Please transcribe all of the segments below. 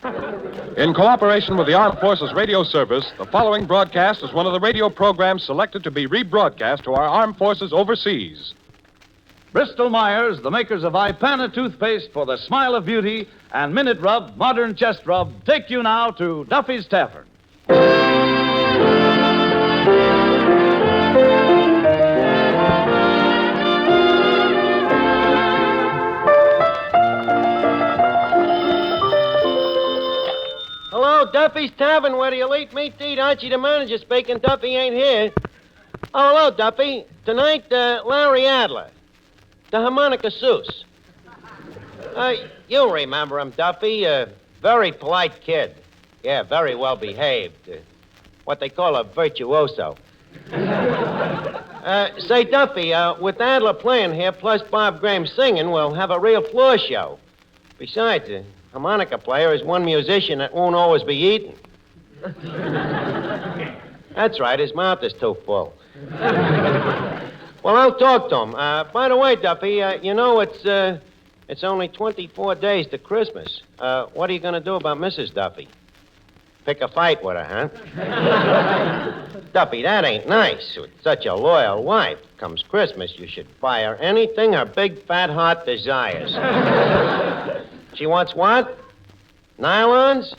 In cooperation with the Armed Forces Radio Service, the following broadcast is one of the radio programs selected to be rebroadcast to our armed forces overseas. Bristol-Myers, the makers of Ipana toothpaste for the smile of beauty, and Minute Rub, modern chest rub, take you now to Duffy'S Tavern. Hello, Duffy'S Tavern, where the elite meet to eat. Archie, the manager, speaking. Duffy ain't here. Oh, hello, Duffy. Tonight, Larry Adler, the harmonica Seuss. You'll remember him, Duffy. Very polite kid. Yeah, very well behaved. What they call a virtuoso. Say, Duffy, with Adler playing here, plus Bob Graham singing, we'll have a real floor show. Besides, the harmonica player is one musician that won't always be eating. That's right, his mouth is too full. Well, I'll talk to him. By the way, Duffy, you know it's only 24 days to Christmas. What are you going to do about Mrs. Duffy? Pick a fight with her, huh? Duffy, that ain't nice. With such a loyal wife, comes Christmas, you should buy her anything her big fat heart desires. She wants what? Nylons?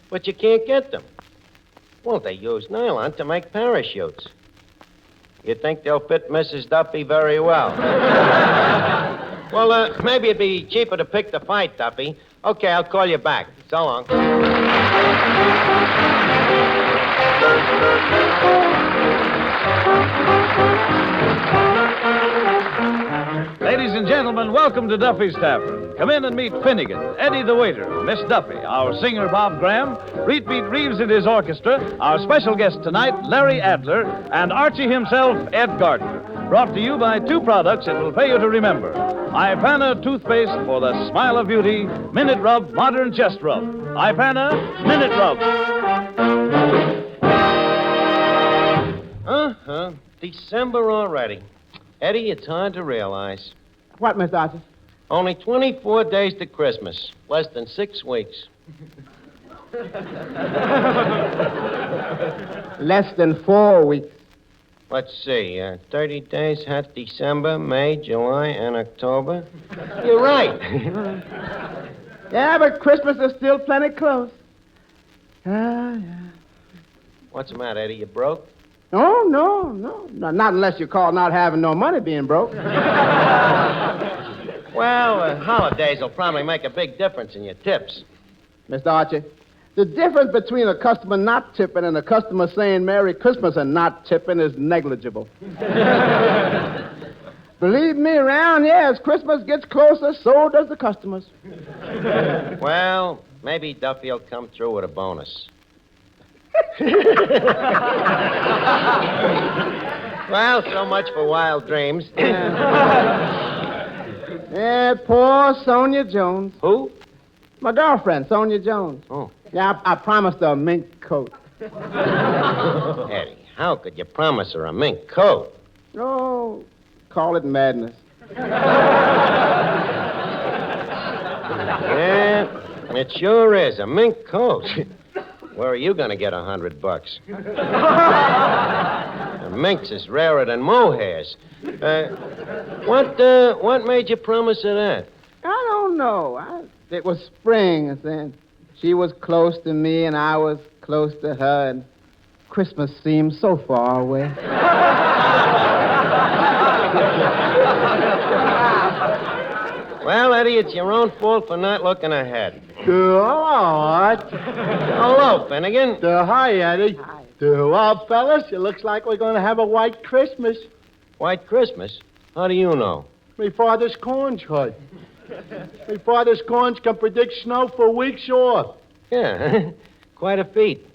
But you can't get them. Well, they use nylon to make parachutes. You think they'll fit Mrs. Duffy very well. Well, maybe it'd be cheaper to pick the fight, Duffy. Okay, I'll call you back. So long. Ladies and gentlemen, welcome to Duffy'S Tavern. Come in and meet Finnegan, Eddie the waiter, Miss Duffy, our singer Bob Graham, Reet Beat Reeves and his orchestra, our special guest tonight, Larry Adler, and Archie himself, Ed Gardner. Brought to you by two products it will pay you to remember. Ipana toothpaste for the smile of beauty, Minute Rub, modern chest rub. Ipana, Minute Rub. Uh-huh. December already. Eddie, it's hard to realize. What, Miss Archie? Only 24 days to Christmas. Less than 6 weeks. Less than 4 weeks. Let's see. 30 days, half December, May, July, and October. You're right. Yeah, but Christmas is still plenty close. Yeah. What's the matter, Eddie? You broke? Oh, no. Not unless you call not having no money being broke. Well, holidays will probably make a big difference in your tips. Mr. Archie, the difference between a customer not tipping and a customer saying Merry Christmas and not tipping is negligible. Believe me, around here, as Christmas gets closer, so does the customers. Well, maybe Duffy will come through with a bonus. Well, so much for wild dreams. Yeah, poor Sonia Jones. Who? My girlfriend, Sonia Jones. Oh. Yeah, I promised her a mink coat. Eddie, how could you promise her a mink coat? Oh, call it madness. Yeah, it sure is, a mink coat. Where are you going to get $100? The minks is rarer than mohairs. What made you promise her that? I don't know. It was spring, and she was close to me, and I was close to her, and Christmas seemed so far away. Well, Eddie, it's your own fault for not looking ahead. What? Hello, Finnegan. Hi, Eddie. Hi. Well, fellas, it looks like we're going to have a white Christmas. White Christmas? How do you know? Me father's corns heard. Me father's corns can predict snow for weeks off. Yeah, quite a feat.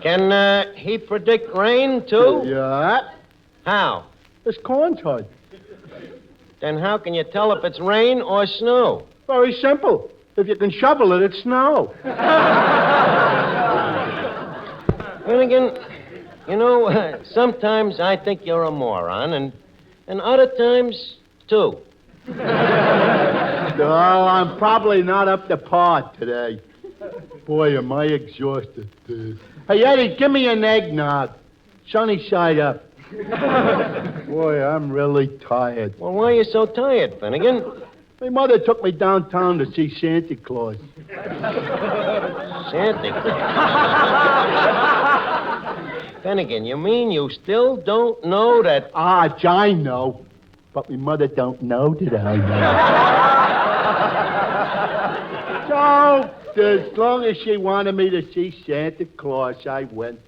Can he predict rain, too? Yeah. How? It's corns heard. Then how can you tell if it's rain or snow? Very simple. If you can shovel it, it's snow. Finnegan, you know, sometimes I think you're a moron, and other times, too. No, I'm probably not up to par today. Boy, am I exhausted. Hey, Eddie, give me an eggnog. Sunny side up. Boy, I'm really tired. Well, why are you so tired, Finnegan? My mother took me downtown to see Santa Claus. Santa Claus. Finnegan, you mean you still don't know that... I know. But my mother don't know that I know. So, as long as she wanted me to see Santa Claus, I went.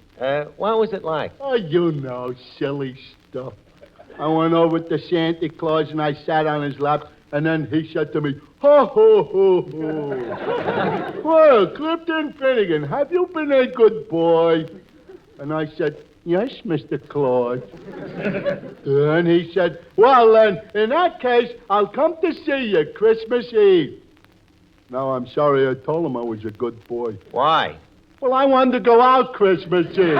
What was it like? Oh, you know, silly stuff. I went over to Santa Claus and I sat on his lap, and then he said to me, ho, ho, ho, ho. Well, Clifton Finnegan, have you been a good boy? And I said, yes, Mr. Claus. And he said, well, then, in that case, I'll come to see you Christmas Eve. Now, I'm sorry I told him I was a good boy. Why? Well, I wanted to go out Christmas Eve.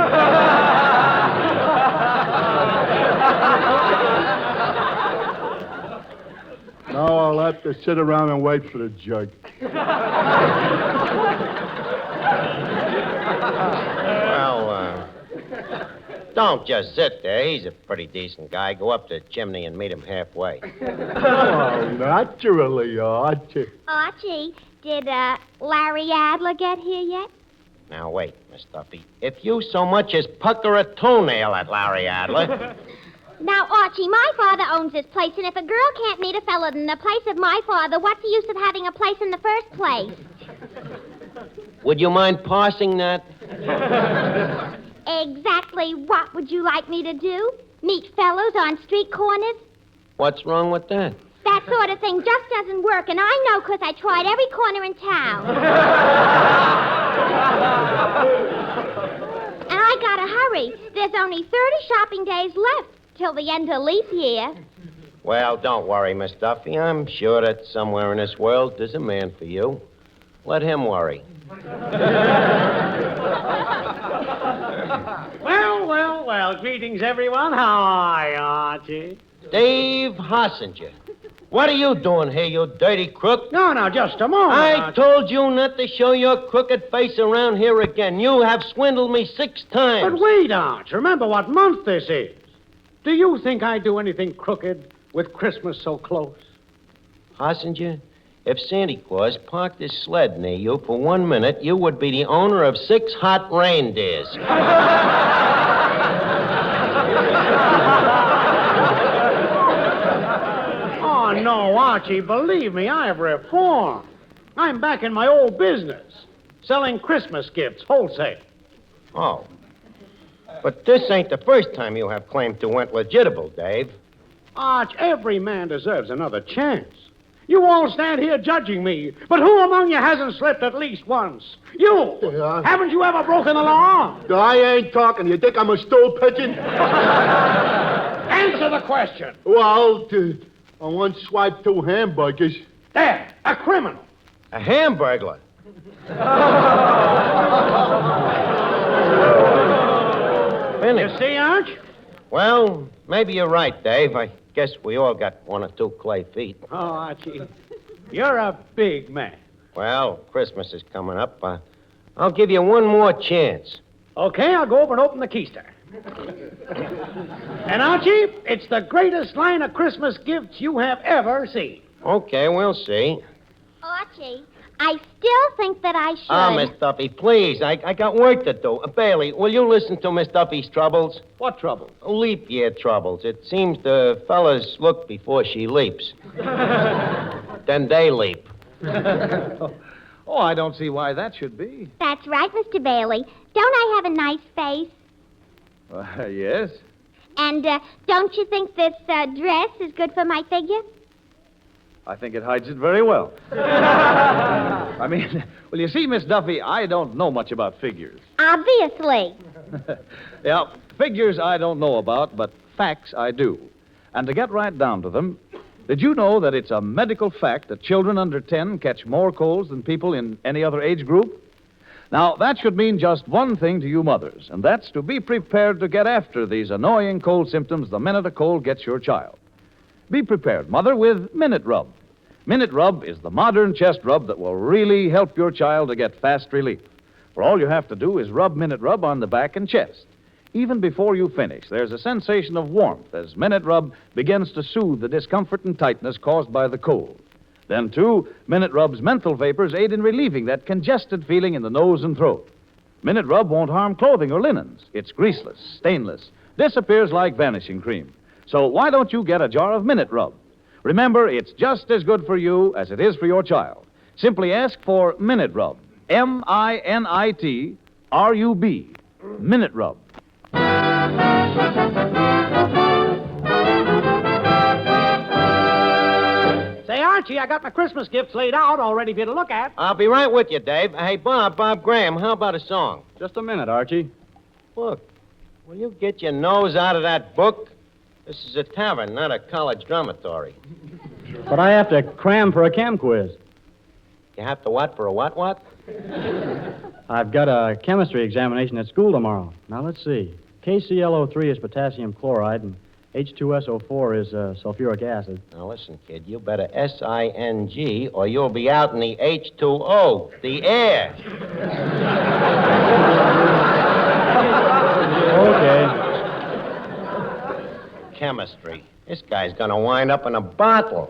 Now I'll have to sit around and wait for the jerk. Well, don't just sit there. He's a pretty decent guy. Go up to the chimney and meet him halfway. Oh, naturally, Archie. Archie, did Larry Adler get here yet? Now, wait, Miss Duffy. If you so much as pucker a toenail at Larry Adler... Now, Archie, my father owns this place, and if a girl can't meet a fella in the place of my father, what's the use of having a place in the first place? Would you mind parsing that? Exactly what would you like me to do? Meet fellows on street corners? What's wrong with that? That sort of thing just doesn't work, and I know because I tried every corner in town. And I gotta hurry. There's only 30 shopping days left till the end of leap year. Well, don't worry, Miss Duffy. I'm sure that somewhere in this world there's a man for you. Let him worry. Well, greetings, everyone. How are you, Archie? Dave Hossinger. What are you doing here, you dirty crook? No, just a moment. I told you not to show your crooked face around here again. You have swindled me 6 times. But wait, Arch. Remember what month this is. Do you think I do anything crooked with Christmas so close? Hossinger, if Santa Claus parked his sled near you for 1 minute, you would be the owner of 6 hot reindeers. Oh, no, Archie, believe me, I've reformed. I'm back in my old business, selling Christmas gifts wholesale. Oh. But this ain't the first time you have claimed to went legitimate, Dave. Arch, every man deserves another chance. You all stand here judging me, but who among you hasn't slipped at least once? You! Yeah. Haven't you ever broken the law? I ain't talking. You think I'm a stool pigeon? Answer the question. Well, I once swiped 2 hamburgers. There, a criminal. A hamburglar. You see, Arch? Well, maybe you're right, Dave. I guess we all got 1 or 2 clay feet. Oh, Archie, you're a big man. Well, Christmas is coming up. I'll give you 1 more chance. Okay, I'll go over and open the keister. And, Archie, it's the greatest line of Christmas gifts you have ever seen. Okay, we'll see. Archie, I still think that I should. Ah, Miss Duffy, please. I got work to do. Bailey, will you listen to Miss Duffy's troubles? What trouble? Leap year troubles. It seems the fellas look before she leaps. Then they leap. Oh, I don't see why that should be. That's right, Mr. Bailey. Don't I have a nice face? Yes. And don't you think this dress is good for my figure? I think it hides it very well. I mean, well, you see, Miss Duffy, I don't know much about figures. Obviously. Yeah, figures I don't know about, but facts I do. And to get right down to them, did you know that it's a medical fact that children under 10 catch more colds than people in any other age group? Now, that should mean just one thing to you mothers, and that's to be prepared to get after these annoying cold symptoms the minute a cold gets your child. Be prepared, Mother, with Minute Rub. Minute Rub is the modern chest rub that will really help your child to get fast relief. For all you have to do is rub Minute Rub on the back and chest. Even before you finish, there's a sensation of warmth as Minute Rub begins to soothe the discomfort and tightness caused by the cold. Then, too, Minute Rub's menthol vapors aid in relieving that congested feeling in the nose and throat. Minute Rub won't harm clothing or linens. It's greaseless, stainless, disappears like vanishing cream. So why don't you get a jar of Minute Rub? Remember, it's just as good for you as it is for your child. Simply ask for Minute Rub. M-I-N-I-T-R-U-B. Minute Rub. Say, Archie, I got my Christmas gifts laid out all ready for you to look at. I'll be right with you, Dave. Hey, Bob Graham, how about a song? Just a minute, Archie. Look, will you get your nose out of that book? This is a tavern, not a college dormitory. But I have to cram for a chem quiz. You have to what for a what? I've got a chemistry examination at school tomorrow. Now, let's see. KClO3 is potassium chloride, and H2SO4 is sulfuric acid. Now, listen, kid, you better S-I-N-G, or you'll be out in the H2O, the air. Okay. Chemistry. This guy's gonna wind up in a bottle.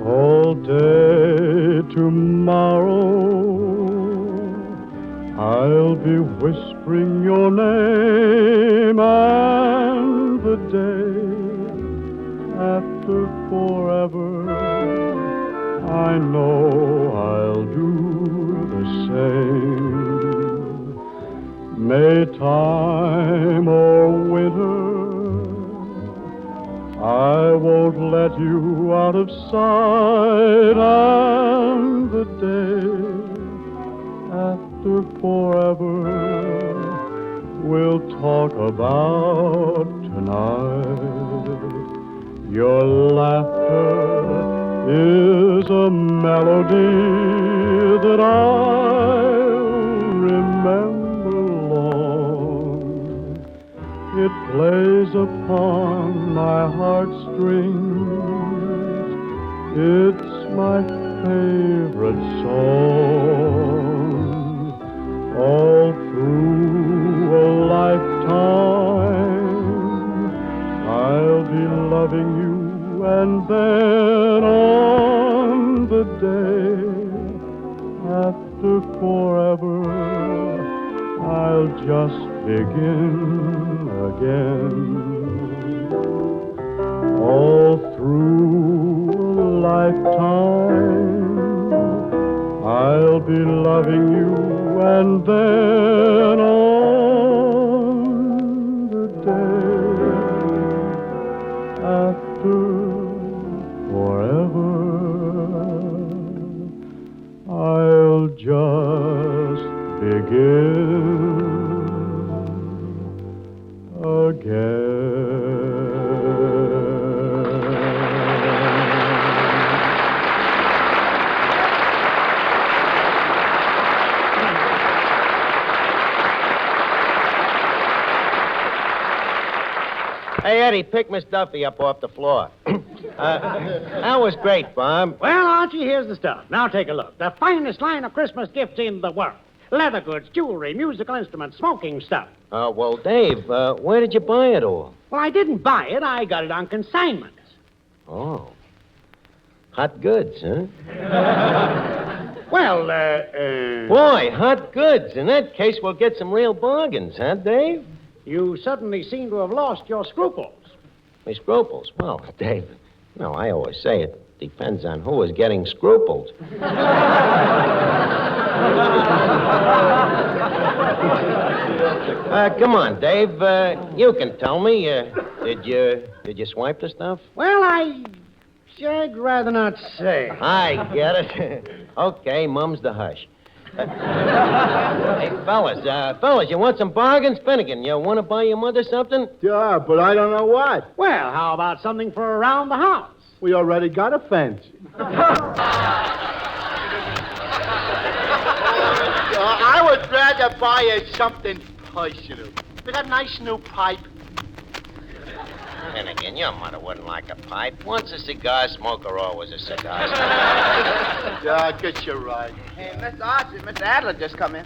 All day tomorrow, I'll be whispering your name, and the day after forever, I know I'll do the same. Maytime or winter, I won't let you out of sight, and the day after forever we'll talk about tonight. Your laughter is a melody that I'll remember long. It plays upon my heartstrings. It's my favorite song. All through a lifetime, I'll be loving you, and then on the day after forever, I'll just begin again. All through a lifetime, I'll be loving you, and then on the day after forever, I'll just begin again. Hey, Eddie, pick Miss Duffy up off the floor. That was great, Bob. Well, Archie, here's the stuff. Now take a look. The finest line of Christmas gifts in the world. Leather goods, jewelry, musical instruments, smoking stuff. Well, Dave, where did you buy it all? Well, I didn't buy it. I got it on consignment. Oh. Hot goods, huh? Well, Boy, hot goods. In that case, we'll get some real bargains, huh, Dave? you suddenly seem to have lost your scruples. My scruples? Well, Dave, I always say it depends on who is getting scruples. Come on, Dave. You can tell me. Did you swipe the stuff? Well, I'd rather not say. I get it. Okay, mum's the hush. Hey, fellas, you want some bargains? Finnegan, you want to buy your mother something? Yeah, but I don't know what. Well, how about something for around the house? We already got a fence. I would rather buy you something personal. With a nice new pipe. Finnegan, your mother wouldn't like a pipe. Once a cigar smoker, always a cigar smoker. Yeah, I guess you're right. Hey, Mr. Archie, Mr. Adler just come in.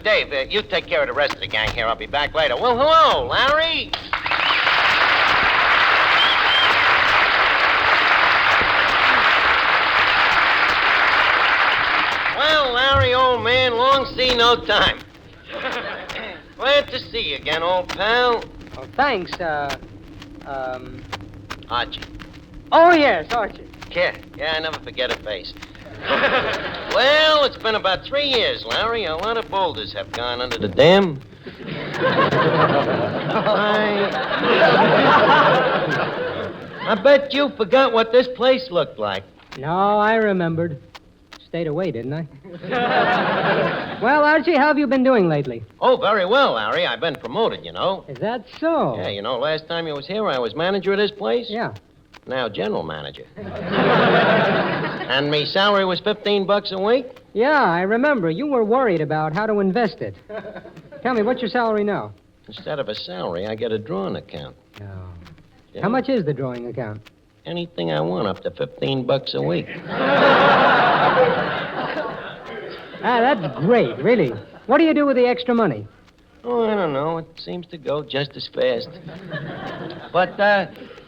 Dave, you take care of the rest of the gang here. I'll be back later. Well, hello, Larry. Well, Larry, old man, long see, no time. Glad to see you again, old pal. Oh, thanks, Archie. Oh, yes, Archie. Yeah, I never forget a face. Well, it's been about 3 years, Larry. A lot of boulders have gone under the dam. I bet you forgot what this place looked like. No, I remembered. Stayed away, didn't I? Well, Archie, how have you been doing lately? Oh, very well, Larry. I've been promoted, you know. Is that so? Yeah, last time you was here, I was manager of this place. Yeah. Now general manager. And me salary was $15 a week? Yeah, I remember. You were worried about how to invest it. Tell me, what's your salary now? Instead of a salary, I get a drawing account. No. Yeah. How much is the drawing account? Anything I want up to $15 a week. That's great, really. What do you do with the extra money? Oh, I don't know. It seems to go just as fast. But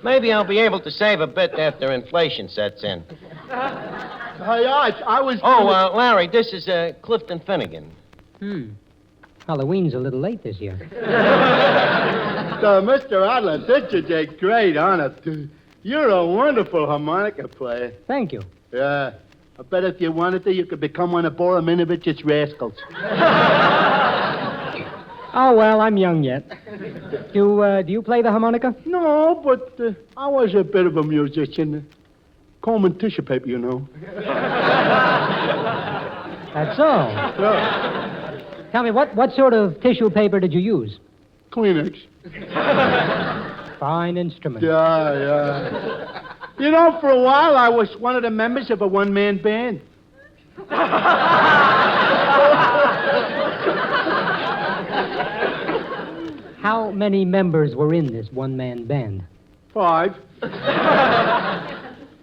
maybe I'll be able to save a bit after inflation sets in. Hey, Arch, I was... Larry, this is Clifton Finnegan. Halloween's a little late this year. Mr. Adler, this is a great honor. You're a wonderful harmonica player. Thank you. Yeah. I bet if you wanted to, you could become one of Borominovich's rascals. Oh, well, I'm young yet. Do you play the harmonica? No, but I was a bit of a musician. Coleman tissue paper, you know. That's so. Yeah. Tell me, what sort of tissue paper did you use? Kleenex. Fine instrument. Yeah. You know, for a while, I was one of the members of a one-man band. How many members were in this one-man band? 5.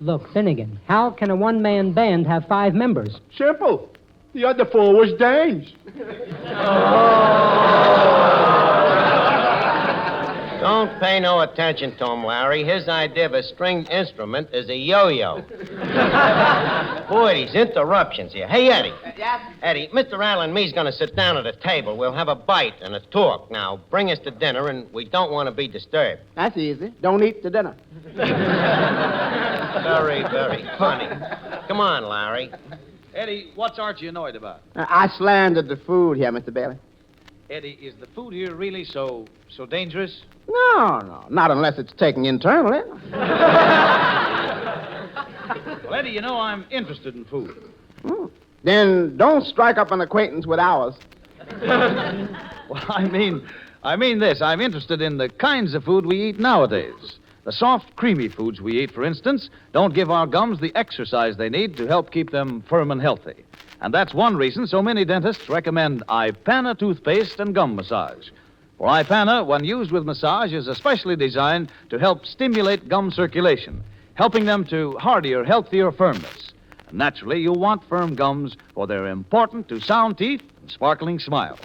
Look, Finnegan, how can a one-man band have 5 members? Simple. The other 4 was dames. Don't pay no attention to him, Larry. His idea of a stringed instrument is a yo-yo. Boy, these interruptions here. Hey, Eddie. Yes? Eddie, Mr. Adler and me's going to sit down at a table. We'll have a bite and a talk. Now, bring us to dinner, and we don't want to be disturbed. That's easy. Don't eat the dinner. Very, very funny. Come on, Larry. Eddie, what's Archie annoyed about? I slandered the food here, Mr. Bailey. Eddie, is the food here really so dangerous? No, not unless it's taken internally. Well, Eddie, I'm interested in food. Then don't strike up an acquaintance with ours. Well, I mean this. I'm interested in the kinds of food we eat nowadays. The soft, creamy foods we eat, for instance, don't give our gums the exercise they need to help keep them firm and healthy. And that's one reason so many dentists recommend Ipana toothpaste and gum massage. For Ipana, when used with massage, is especially designed to help stimulate gum circulation, helping them to hardier, healthier firmness. And naturally, you want firm gums, for they're important to sound teeth and sparkling smiles.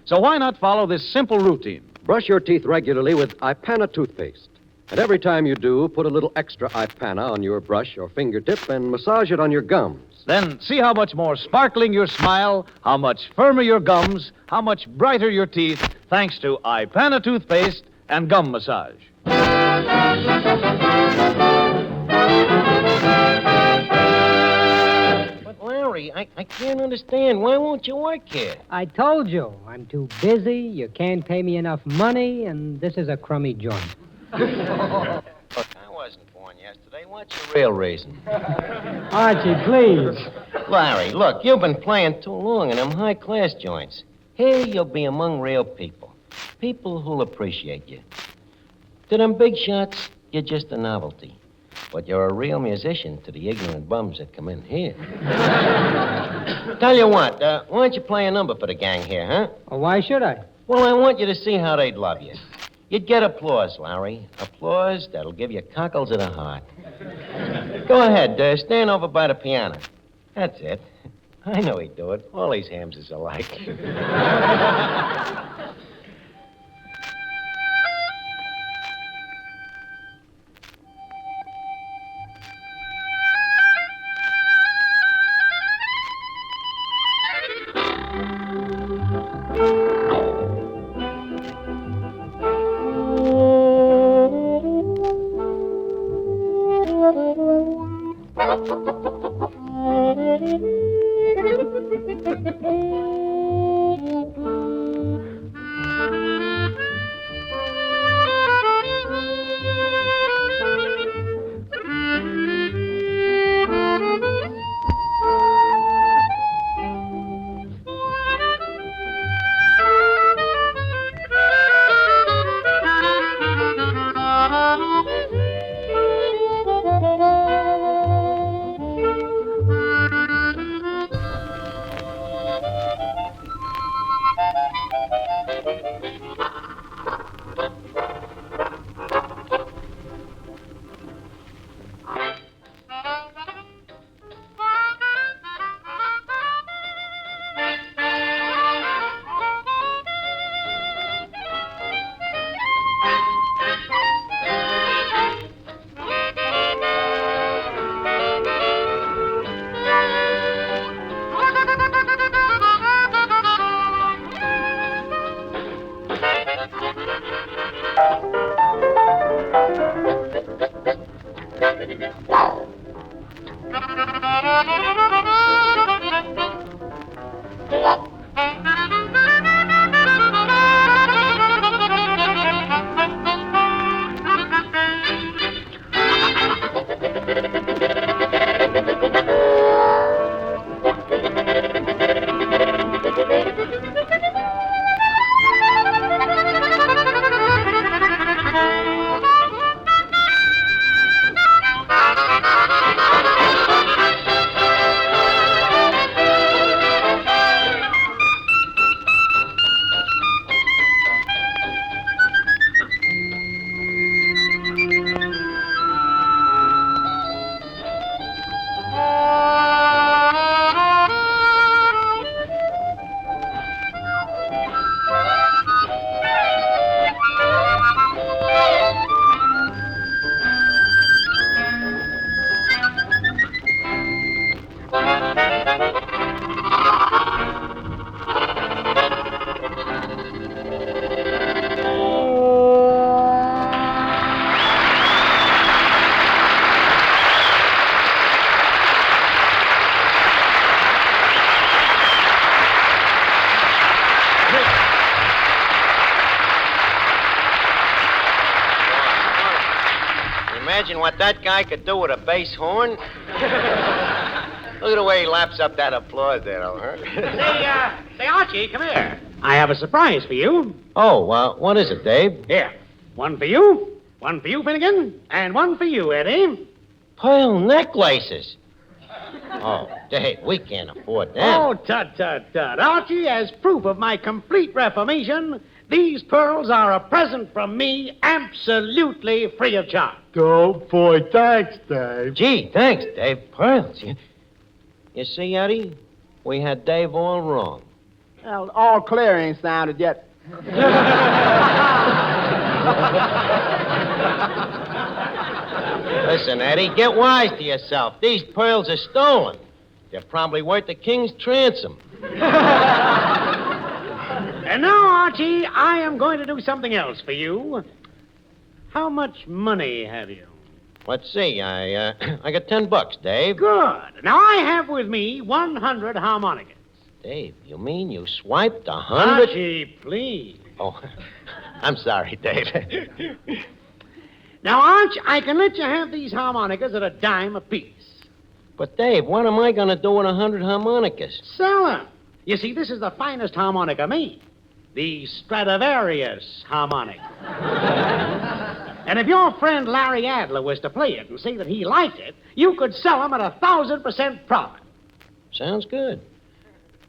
So why not follow this simple routine? Brush your teeth regularly with Ipana toothpaste. And every time you do, put a little extra Ipana on your brush or fingertip and massage it on your gums. Then see how much more sparkling your smile, how much firmer your gums, how much brighter your teeth, thanks to Ipana toothpaste and gum massage. But, Larry, I can't understand. Why won't you work here? I told you, I'm too busy, you can't pay me enough money, and this is a crummy joint. Look, I wasn't born yesterday. What's your real reason? Archie, please. Larry, look, you've been playing too long in them high-class joints. Here you'll be among real people. People who'll appreciate you. To them big shots, you're just a novelty. But you're a real musician to the ignorant bums that come in here. Tell you what, why don't you play a number for the gang here, huh? Well, why should I? Well, I want you to see how they'd love you. You'd get applause, Larry. Applause that'll give you cockles of the heart. Go ahead, stand over by the piano. That's it. I know he'd do it. All these hams is alike. Imagine what that guy could do with a bass horn. Look at the way he laps up that applause there, huh? Say, Archie, come here. I have a surprise for you. Oh, what is it, Dave? Here. One for you, Finnegan, and one for you, Eddie. Pearl necklaces. Oh, Dave, we can't afford that. Oh, tut. Archie, as proof of my complete reformation, these pearls are a present from me, absolutely free of charge. Oh, boy, thanks, Dave. Gee, thanks, Dave. Pearls. You see, Eddie, we had Dave all wrong. Well, all clear ain't sounded yet. Listen, Eddie, get wise to yourself. These pearls are stolen. They're probably worth the king's transom. And now, Archie, I am going to do something else for you. How much money have you? Let's see. I got $10, Dave. Good. Now, I have with me 100 harmonicas. Dave, you mean you swiped 100? Archie, please. Oh, I'm sorry, Dave. Now, Arch, I can let you have these harmonicas at a dime apiece. But, Dave, what am I going to do with 100 harmonicas? Sell them. You see, this is the finest harmonica made. The Stradivarius harmonic. And if your friend Larry Adler was to play it and say that he liked it, you could sell them at 1,000% profit. Sounds good.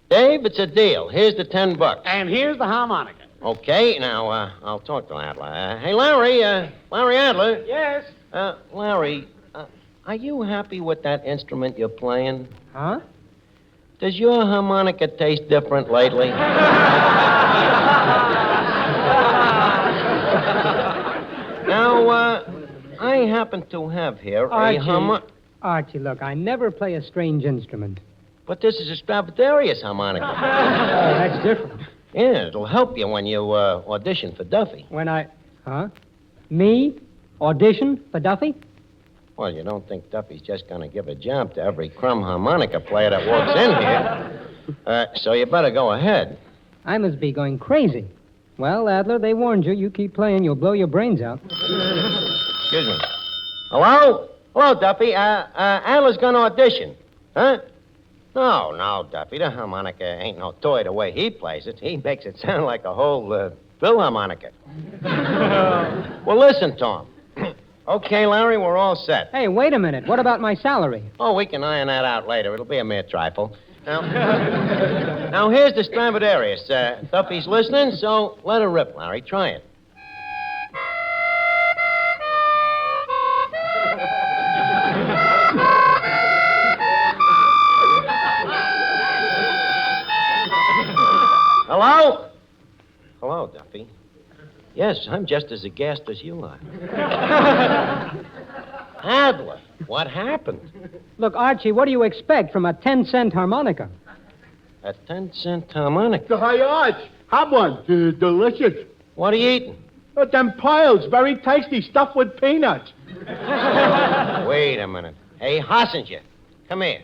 Dave, it's a deal. Here's the $10. And here's the harmonicas. Okay, now, I'll talk to Adler. Hey, Larry, Larry Adler. Yes? Larry, are you happy with that instrument you're playing? Huh? Does your harmonica taste different lately? Now, I happen to have here a Archie, look, I never play a strange instrument. But this is a Stradivarius harmonica. Oh, that's different. Yeah, it'll help you when you audition for Duffy. Huh? Me? Audition for Duffy? Well, you don't think Duffy's just going to give a job to every crumb harmonica player that walks in here. So you better go ahead. I must be going crazy. Well, Adler, they warned you. You keep playing, you'll blow your brains out. Excuse me. Hello? Hello, Duffy. Adler's going to audition. Huh? No, Duffy. The harmonica ain't no toy the way he plays it. He makes it sound like a whole Philharmonica. Well, listen, Tom. Okay, Larry, we're all set. Hey, wait a minute. What about my salary? Oh, we can iron that out later. It'll be a mere trifle. Now here's the Stradivarius. Duffy's listening, so let her rip, Larry. Try it. Hello? Hello, Duffy. Yes, I'm just as aghast as you are. Adler, what happened? Look, Archie, what do you expect from a 10-cent harmonica? A 10-cent harmonica? Hi, Arch. Have one. Delicious. What are you eating? Them pearls, very tasty, stuffed with peanuts. Wait a minute. Hey, Hossinger, come here.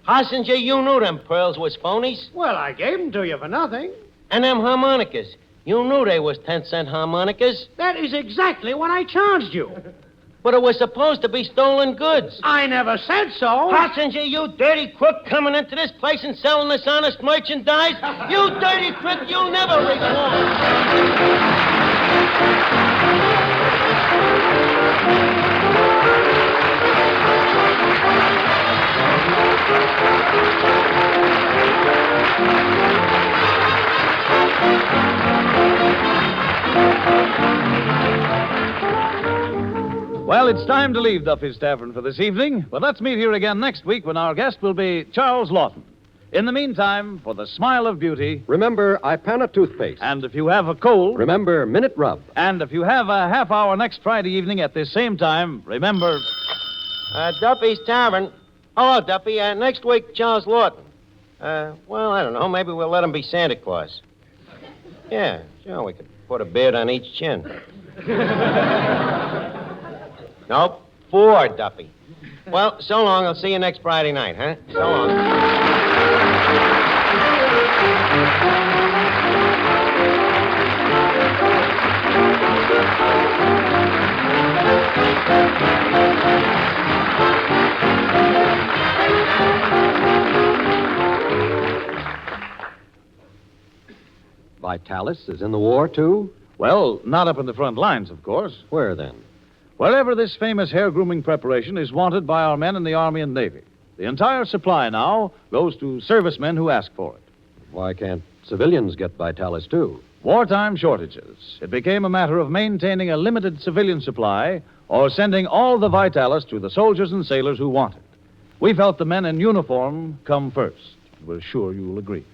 Hossinger, you knew them pearls was phonies. Well, I gave them to you for nothing. And them harmonicas. You knew they was 10-cent harmonicas. That is exactly what I charged you. But it was supposed to be stolen goods. I never said so. Hossinger, you dirty crook coming into this place and selling this honest merchandise. You dirty crook, you'll never reform. Well, it's time to leave Duffy's Tavern for this evening, but let's meet here again next week when our guest will be Charles Lawton. In the meantime, for the smile of beauty... Remember Ipana toothpaste. And if you have a cold... Remember Minute Rub. And if you have a half hour next Friday evening at this same time, remember... Duffy's Tavern. Hello, Duffy. Next week, Charles Lawton. Well, I don't know. Maybe we'll let him be Santa Claus. Yeah, sure, we could put a beard on each chin. Nope, 4, Duffy. Well, so long. I'll see you next Friday night, huh? So long. Vitalis is in the war, too? Well, not up in the front lines, of course. Where, then? Wherever this famous hair grooming preparation is wanted by our men in the Army and Navy. The entire supply now goes to servicemen who ask for it. Why can't civilians get Vitalis, too? Wartime shortages. It became a matter of maintaining a limited civilian supply or sending all the Vitalis to the soldiers and sailors who want it. We felt the men in uniform come first. We're sure you'll agree.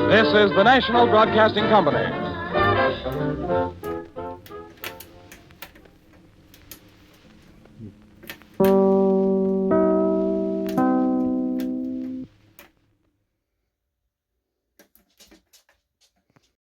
This is the National Broadcasting Company.